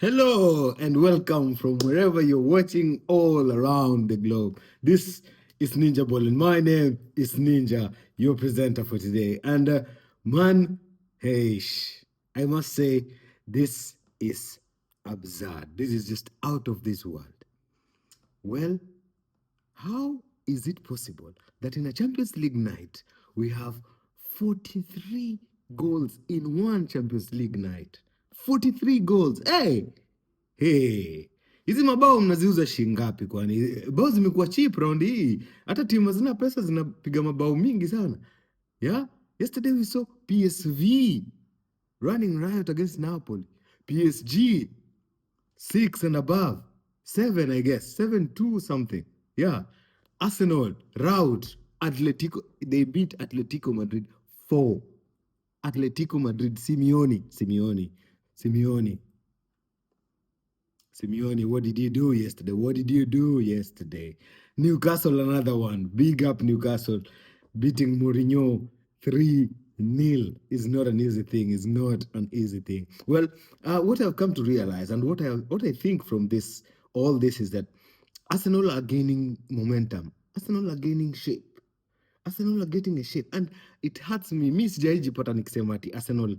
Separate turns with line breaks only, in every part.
Hello and welcome from wherever you're watching all around the globe. This is Ninja Ball and my name is Ninja, your presenter for today. And man, hey, I must say, this is absurd. This is just out of this world. Well, how is it possible that in a Champions League night we have 43 goals in one Champions League night? 43 goals. Hey, hizi mabao mnaziuza shingapi kwani? Bao zimekuwa cheap round hii. Hata timu hazina pesa zinapiga mabao mingi sana. Yeah? Yesterday we saw PSV running riot against Napoli. PSG 6 and above. 7, I guess. 7-2 something. Yeah. Arsenal, rout. Atletico, they beat Atletico Madrid 4. Atletico Madrid, Simeone, what did you do yesterday? What did you do yesterday? Newcastle, another one. Big up Newcastle. Beating Mourinho 3-0 is not an easy thing. It's not an easy thing. Well, what I've come to realize and what I think from this, all this is that Arsenal are gaining momentum. Arsenal are gaining shape. Arsenal are getting a shape. And it hurts me. Mi sijaijipata nikisema ati Arsenal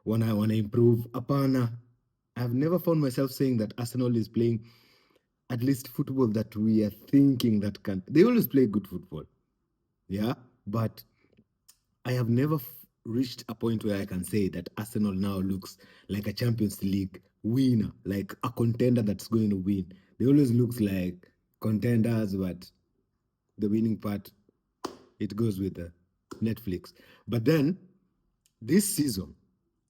wana improve. Hapana. I've never found myself saying that Arsenal is playing at least football that we are thinking that can. They always play good football, yeah. But I have never reached a point where I can say that Arsenal now looks like a Champions League winner, like a contender that's going to win. They always looks like contenders, but the winning part, it goes with the Netflix. But then this season,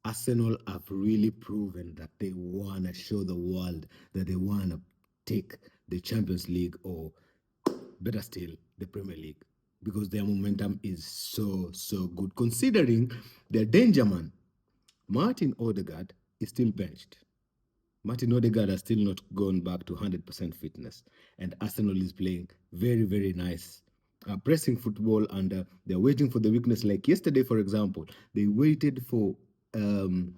Arsenal have really proven that they want to show the world that they want to take the Champions League, or better still, the Premier League, because their momentum is so good. Considering their danger man, Martin Odegaard, is still benched. Martin Odegaard has still not gone back to 100% fitness, and Arsenal is playing very nice pressing football, and they're waiting for the weakness. Like yesterday, for example, they waited for um,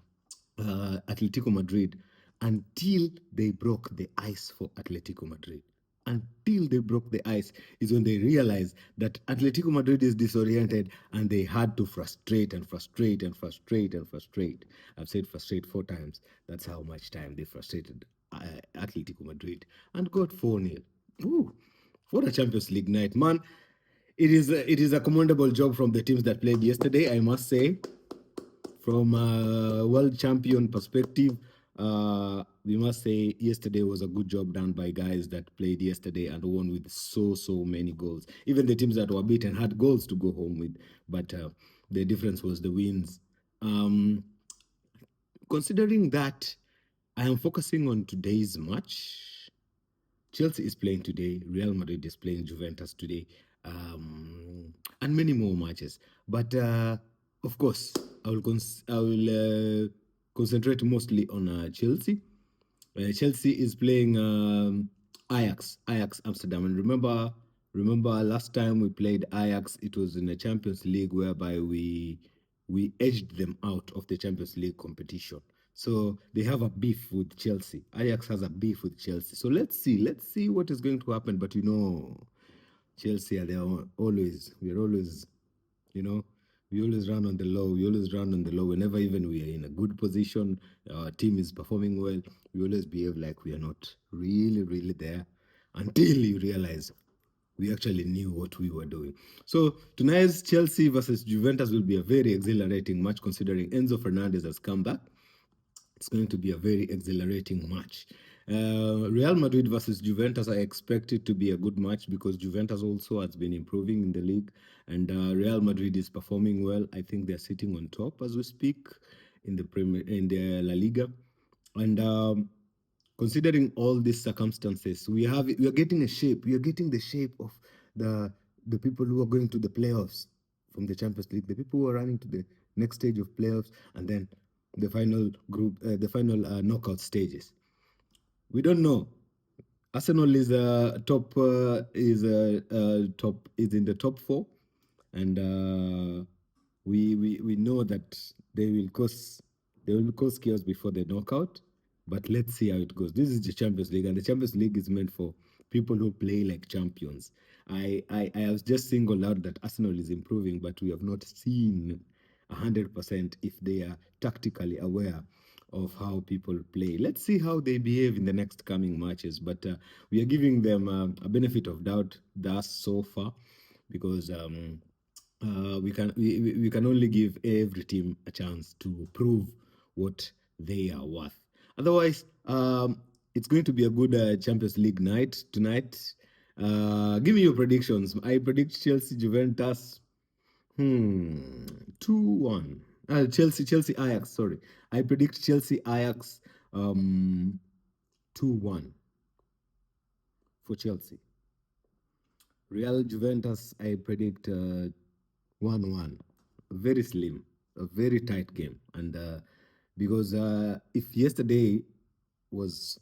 Atletico Madrid until they broke the ice for Atletico Madrid. Until they broke the ice is when they realized that Atletico Madrid is disoriented, and they had to frustrate and frustrate and frustrate and frustrate. I've said frustrate 4 times. That's how much time they frustrated Atletico Madrid and got 4-0. Ooh, what a Champions League night, man. It is a commendable job from the teams that played yesterday, I must say. From a world champion perspective, we must say yesterday was a good job done by guys that played yesterday and won with so many goals. Even the teams that were beaten had goals to go home with, but the difference was the wins. Considering that, I am focusing on today's match. Chelsea is playing today. Real Madrid is playing Juventus today, and many more matches. But of course, I will concentrate mostly on Chelsea. Chelsea is playing Ajax Amsterdam, and remember last time we played Ajax, it was in a Champions League whereby we edged them out of the Champions League competition. So they have a beef with Chelsea. Ajax has a beef with Chelsea. So let's see what is going to happen. But Chelsea are there always. We're always, you know, we always run on the low. We always run on the low. Whenever even we are in a good position, our team is performing well, we always behave like we are not really there until you realize we actually knew what we were doing. So tonight's Chelsea versus Juventus will be a very exhilarating match, considering Enzo Fernandez has come back. It's going to be a very exhilarating match. Real Madrid versus Juventus, I expect it to be a good match because Juventus also has been improving in the league, and Real Madrid is performing well. I think they're sitting on top as we speak in the La Liga, and considering all these circumstances, we are getting a shape. We are getting the shape of the people who are going to the playoffs from the Champions League, the people who are running to the next stage of playoffs, and then the final group, the final knockout stages. We don't know. Arsenal is top is in the top 4, and we know that they will cause chaos before the knockout. But let's see how it goes. This is the Champions League, and the Champions League is meant for people who play like champions. I have just singled out that Arsenal is improving, but we have not seen 100% if they are tactically aware of how people play. Let's see how they behave in the next coming matches. But we are giving them a benefit of doubt thus so far, because we can only give every team a chance to prove what they are worth. Otherwise, it's going to be a good Champions League night tonight. Give me your predictions. I predict Chelsea, Juventus. 2-1. Chelsea, Ajax. Sorry, I predict Chelsea, Ajax. 2-1 for Chelsea. Real Juventus, I predict 1-1. Very slim, a very tight game. And because if yesterday was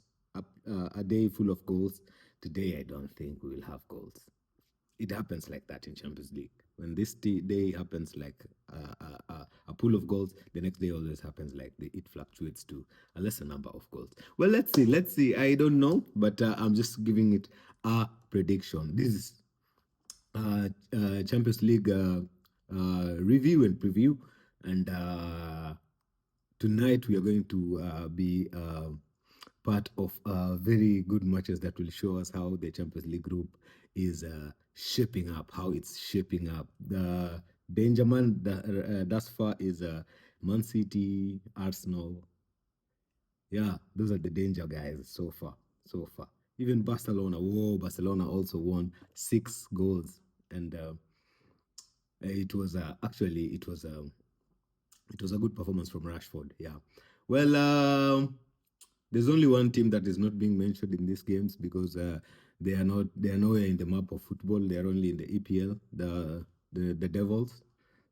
a day full of goals, today I don't think we will have goals. It happens like that in Champions League. When this day happens like a pool of goals, the next day always happens like it fluctuates to a lesser number of goals. Well, let's see. Let's see. I don't know, but I'm just giving it a prediction. This is Champions League review and preview. And tonight we are going to be part of very good matches that will show us how the Champions League group is shaping up, how it's shaping up. The danger man thus far is Man City, Arsenal. Yeah, those are the danger guys so far. So far, even Barcelona. Whoa, Barcelona also won 6 goals, and it was actually it was a good performance from Rashford. Yeah. Well, there's only one team that is not being mentioned in these games because they are nowhere in the map of football. They are only in the EPL, the Devils.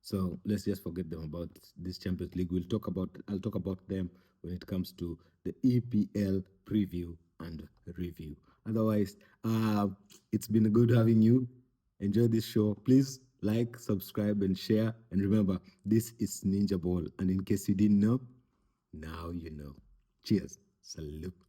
So let's just forget them about this Champions League. I'll talk about them when it comes to the EPL preview and review. Otherwise, it's been good having you. Enjoy this show. Please like, subscribe, and share. And remember, this is Ninja Ball. And in case you didn't know, now you know. Cheers. Salute.